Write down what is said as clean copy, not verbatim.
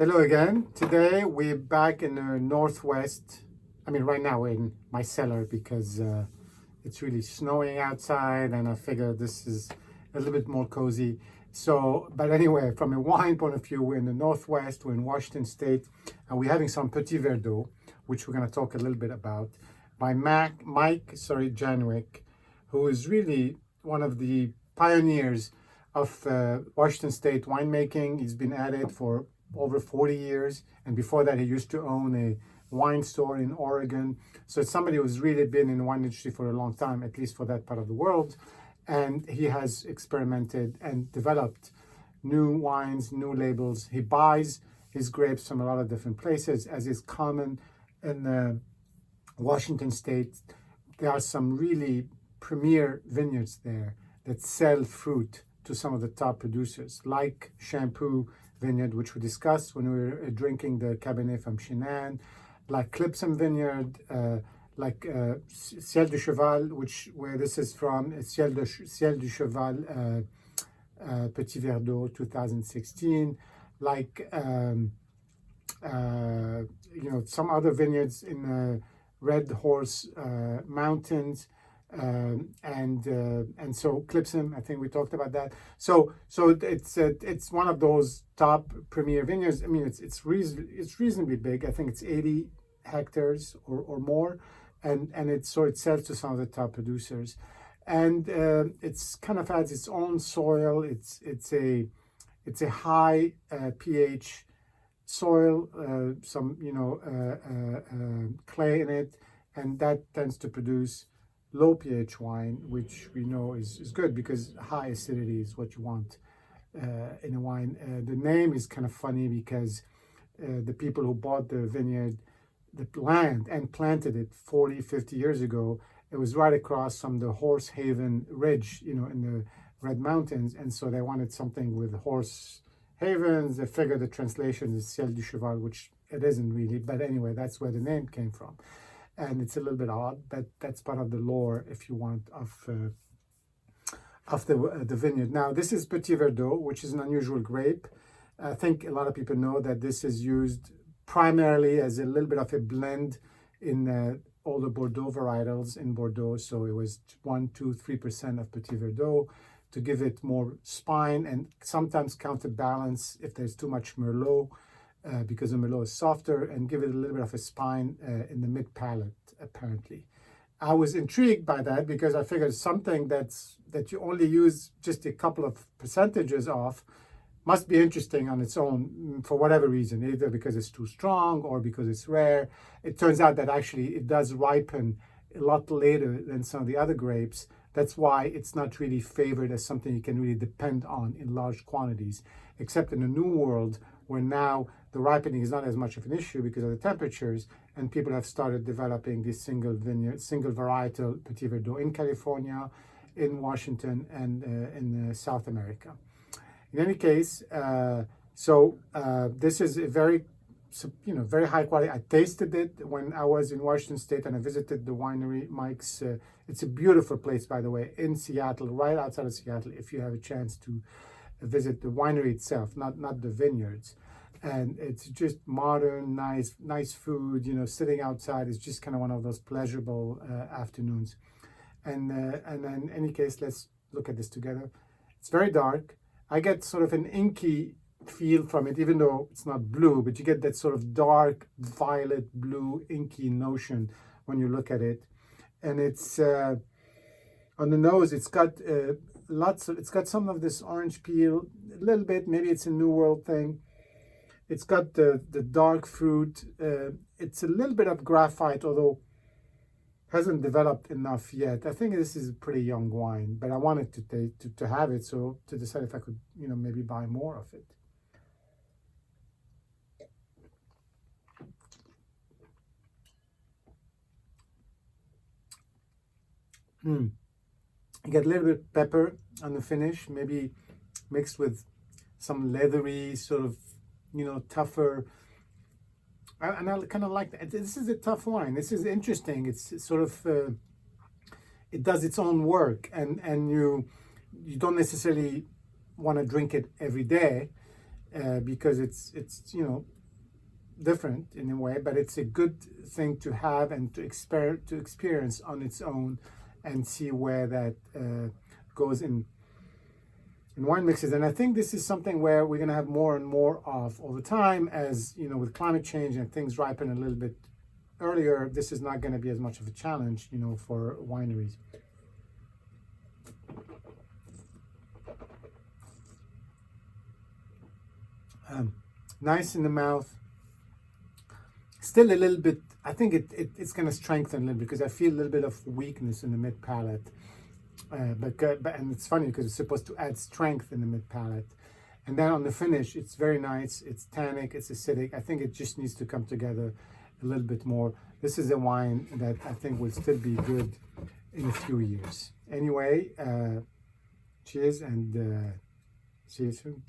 Hello again. Today we're back in the northwest. I mean, right now we're in my cellar because it's really snowing outside, and I figure this is a little bit more cozy. But anyway, from a wine point of view, we're in the northwest. We're in Washington State, and we're having some Petit Verdot, which we're going to talk a little bit about, by Mike Januik, who is really one of the pioneers of Washington State winemaking. He's been at it for over 40 years, and before that he used to own a wine store in Oregon. So it's somebody who's really been in the wine industry for a long time, at least for that part of the world, and he has experimented and developed new wines, new labels. He buys his grapes from a lot of different places, as is common in Washington State. There are some really premier vineyards there that sell fruit to some of the top producers, like Shampoo Vineyard, which we discussed when we were drinking the Cabernet from Chenin, like Clipsum Vineyard, like Ciel du Cheval, where this is from, Ciel du Cheval, Petit Verdot 2016, like some other vineyards in Red Horse Mountains, and so Clipsum, I think we talked about that. So it's one of those top premier vineyards. I mean, it's reasonably big. I think it's 80 hectares or more, and it sells to some of the top producers, and it's kind of has its own soil. It's a high pH soil, some clay in it, and that tends to produce low pH wine, which we know is good because high acidity is what you want in a wine. The name is kind of funny because the people who bought the vineyard, the land, and planted it 40, 50 years ago, it was right across from the Horse Haven Ridge, in the Red Mountains. And so they wanted something with horse havens. They figured the translation is Ciel du Cheval, which it isn't really. But anyway, that's where the name came from. And it's a little bit odd, but that's part of the lore, if you want, of the vineyard. Now, this is Petit Verdot, which is an unusual grape. I think a lot of people know that this is used primarily as a little bit of a blend in all the Bordeaux varietals in Bordeaux. So it was 1, 2, 3% of Petit Verdot to give it more spine and sometimes counterbalance if there's too much Merlot, because the Merlot is softer, and give it a little bit of a spine in the mid-palate, apparently. I was intrigued by that because I figured something that you only use just a couple of percentages of must be interesting on its own for whatever reason, either because it's too strong or because it's rare. It turns out that actually it does ripen a lot later than some of the other grapes. That's why it's not really favored as something you can really depend on in large quantities, except in the New World, where now the ripening is not as much of an issue because of the temperatures, and people have started developing these single varietal Petit Verdot in California, in Washington, and in South America. In any case, this is a very high quality. I tasted it when I was in Washington State and I visited the winery, Mike's. It's a beautiful place, by the way, in Seattle, right outside of Seattle, if you have a chance to visit the winery itself, not the vineyards. And it's just modern, nice food, sitting outside is just kind of one of those pleasurable afternoons. And then in any case, let's look at this together. It's very dark. I get sort of an inky feel from it, even though it's not blue, but you get that sort of dark, violet, blue, inky notion when you look at it. And it's on the nose, it's got it's got some of this orange peel, a little bit, maybe it's a New World thing. It's got the dark fruit. It's a little bit of graphite, although hasn't developed enough yet. I think this is a pretty young wine, but I wanted to have it, so to decide if I could, maybe buy more of it. You get a little bit of pepper on the finish, maybe mixed with some leathery sort of, tougher. And I kind of like that. This is a tough wine. This is interesting. It's sort of, it does its own work, and you don't necessarily want to drink it every day. because it's different in a way, but it's a good thing to have and to experience on its own, and see where that goes in wine mixes. And I think this is something where we're going to have more and more of over time, as with climate change and things ripen a little bit earlier. This is not going to be as much of a challenge, for wineries. Nice in the mouth. Still a little bit, I think it's going to strengthen a little, because I feel a little bit of weakness in the mid palate. But and it's funny because it's supposed to add strength in the mid palate. And then on the finish, it's very nice. It's tannic, it's acidic. I think it just needs to come together a little bit more. This is a wine that I think will still be good in a few years. Anyway, cheers, and see you soon.